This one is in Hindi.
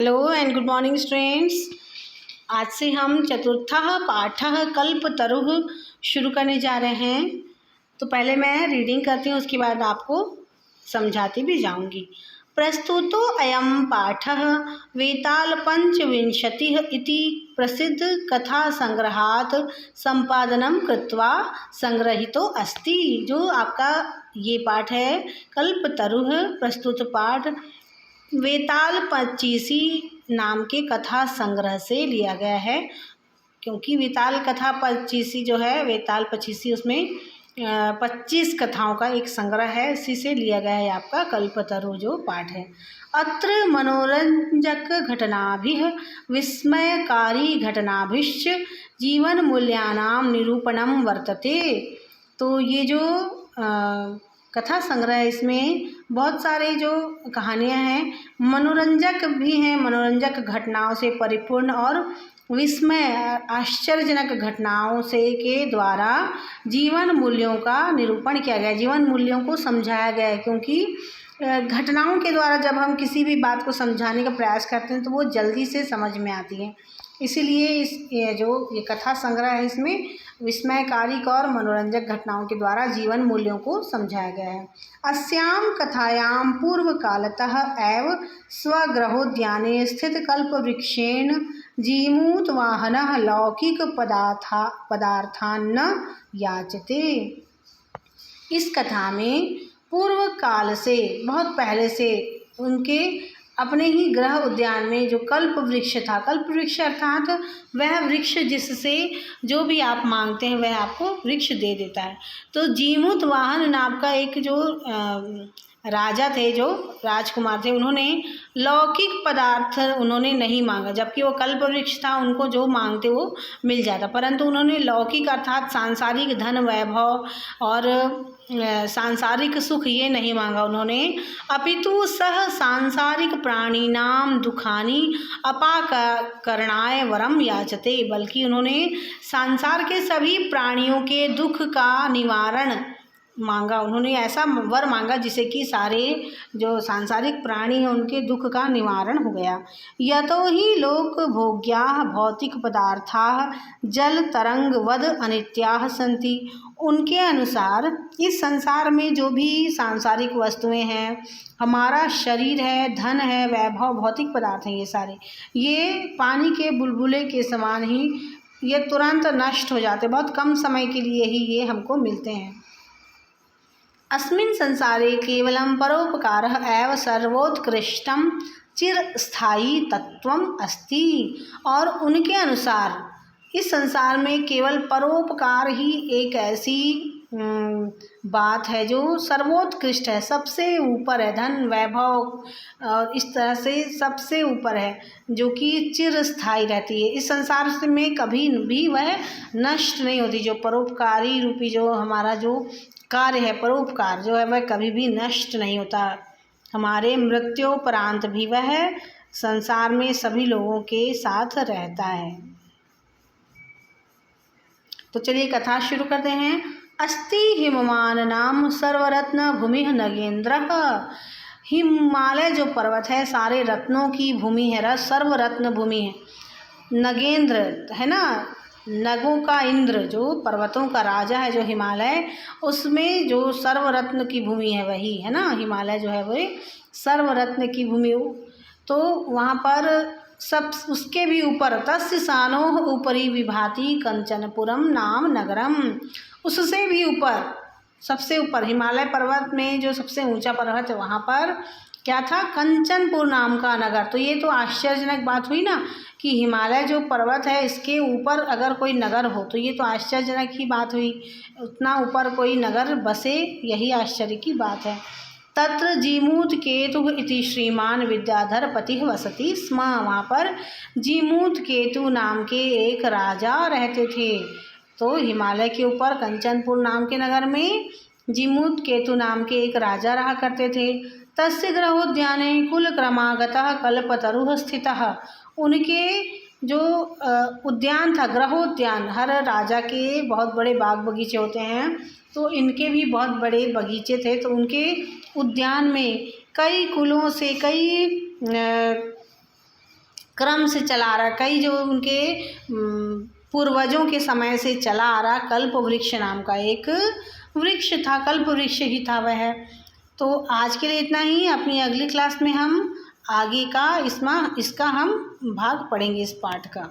Hello and good morning students. आज से हम चतुर्थः पाठः कल्पतरुः शुरू करने जा रहे हैं। तो पहले मैं रीडिंग करती हूँ, उसके बाद आपको समझाती भी जाऊंगी। प्रस्तुतो अयं पाठः वेतालपञ्चविंशतिः इति प्रसिद्ध कथा संग्रहात् संपादनं कृत्वा संग्रहितो अस्ति। जो आपका ये पाठ है कल्पतरुः, प्रस्तुत पाठ वेताल पचीसी नाम के कथा संग्रह से लिया गया है। क्योंकि वेताल कथा पचीसी जो है, वेताल पचीसी, उसमें 25 कथाओं का एक संग्रह है, इसी से लिया गया है आपका कल्पतरु जो पाठ है। अत्र मनोरंजक घटनाभिः विस्मयकारी घटनाभिश्च जीवन मूल्यानां निरूपणं वर्तते। तो ये जो कथा संग्रह है, इसमें बहुत सारे जो कहानियाँ हैं, मनोरंजक भी हैं, मनोरंजक घटनाओं से परिपूर्ण, और विस्मय आश्चर्यजनक घटनाओं से के द्वारा जीवन मूल्यों का निरूपण किया गया है, जीवन मूल्यों को समझाया गया है। क्योंकि घटनाओं के द्वारा जब हम किसी भी बात को समझाने का प्रयास करते हैं तो वो जल्दी से समझ में आती है। इसीलिए ये कथा संग्रह है, इसमें विस्मयकारी और मनोरंजक घटनाओं के द्वारा जीवन मूल्यों को समझाया गया है। अस्यां कथायां पूर्वकालतः एव स्वगृहोद्याने स्थित कल्पवृक्षेण जीमूतवाहनः लौकिक पदार्थान् न याचते। इस कथा में पूर्व काल से, बहुत पहले से, उनके अपने ही ग्रह उद्यान में जो कल्प वृक्ष था, कल्प वृक्ष अर्थात वह वृक्ष जिससे जो भी आप मांगते हैं वह आपको वृक्ष दे देता है। तो जीमूतवाहन नाम का एक जो राजा थे, जो राजकुमार थे, उन्होंने लौकिक पदार्थ उन्होंने नहीं मांगा, जबकि वो कल्प वृक्ष था, उनको जो मांगते वो मिल जाता। परंतु उन्होंने लौकिक अर्थात सांसारिक धन वैभव और सांसारिक सुख ये नहीं मांगा उन्होंने, अपितु सह सांसारिक प्राणिनाम दुखानि अपाकरणाय वरम याचते। बल्कि उन्होंने संसार के सभी प्राणियों के दुख का निवारण मांगा। उन्होंने ऐसा वर मांगा जिसे कि सारे जो सांसारिक प्राणी हैं उनके दुख का निवारण हो गया। यतो ही लोक भोग्याः भौतिक पदार्थाः जल तरंग वद अनित्याः सन्ति। उनके अनुसार इस संसार में जो भी सांसारिक वस्तुएं हैं, हमारा शरीर है, धन है, वैभव, भौतिक पदार्थ हैं, ये सारे ये पानी के बुलबुले के समान ही ये तुरंत नष्ट हो जाते, बहुत कम समय के लिए ही ये हमको मिलते हैं। अस्मिन् संसारे केवलं परोपकारः एव सर्वोत्कृष्टं चिरस्थायी तत्वम अस्ति। और उनके अनुसार इस संसार में केवल परोपकार ही एक ऐसी बात है जो सर्वोत्कृष्ट है, सबसे ऊपर है, धन वैभव और इस तरह से सबसे ऊपर है, जो कि चिरस्थायी रहती है। इस संसार में कभी भी वह नष्ट नहीं होती। जो परोपकारी रूपी जो हमारा जो कार्य है, परोपकार जो है, वह कभी भी नष्ट नहीं होता। हमारे मृत्योपरांत भी वह संसार में सभी लोगों के साथ रहता है। तो चलिए कथा शुरू करते हैं। अस्ति हिमवान नाम सर्वरत्न भूमि नगेंद्र। हिमालय जो पर्वत है सारे रत्नों की भूमि है, सर्वरत्न भूमि है। नगेंद्र है ना, नगों का इंद्र, जो पर्वतों का राजा है जो हिमालय, उसमें जो सर्वरत्न की भूमि है वही है ना, हिमालय जो है वही सर्वरत्न की भूमि। तो वहाँ पर सब उसके भी ऊपर तस्य सानोः उपरि विभाति कंचनपुरम नाम नगरम। उससे भी ऊपर, सबसे ऊपर हिमालय पर्वत में जो सबसे ऊंचा पर्वत है वहाँ पर क्या था, कंचनपुर नाम का नगर। तो ये तो आश्चर्यजनक बात हुई ना कि हिमालय जो पर्वत है इसके ऊपर अगर कोई नगर हो तो ये तो आश्चर्यजनक ही बात हुई, उतना ऊपर कोई नगर बसे, यही आश्चर्य की बात है। तत्र जीमूत केतु इति श्रीमान विद्याधर पति वसति स्म। वहाँ पर जीमूत केतु नाम के एक राजा रहते थे। तो हिमालय के ऊपर कंचनपुर नाम के नगर में जीमूत केतु नाम के एक राजा रहा करते थे। तस्य गृहोद्याने कुलक्रमागतः कल्पतरुः स्थितः। उनके जो उद्यान था, गृहोद्यान, हर राजा के बहुत बड़े बाग बगीचे होते हैं, तो इनके भी बहुत बड़े बगीचे थे। तो उनके उद्यान में कई कुलों से, कई क्रम से चला आ रहा, कई जो उनके पूर्वजों के समय से चला आ रहा कल्प वृक्ष नाम का एक वृक्ष था, कल्प वृक्ष ही था वह। तो आज के लिए इतना ही। अपनी अगली क्लास में हम आगे का इसका हम भाग पढ़ेंगे इस पाठ का।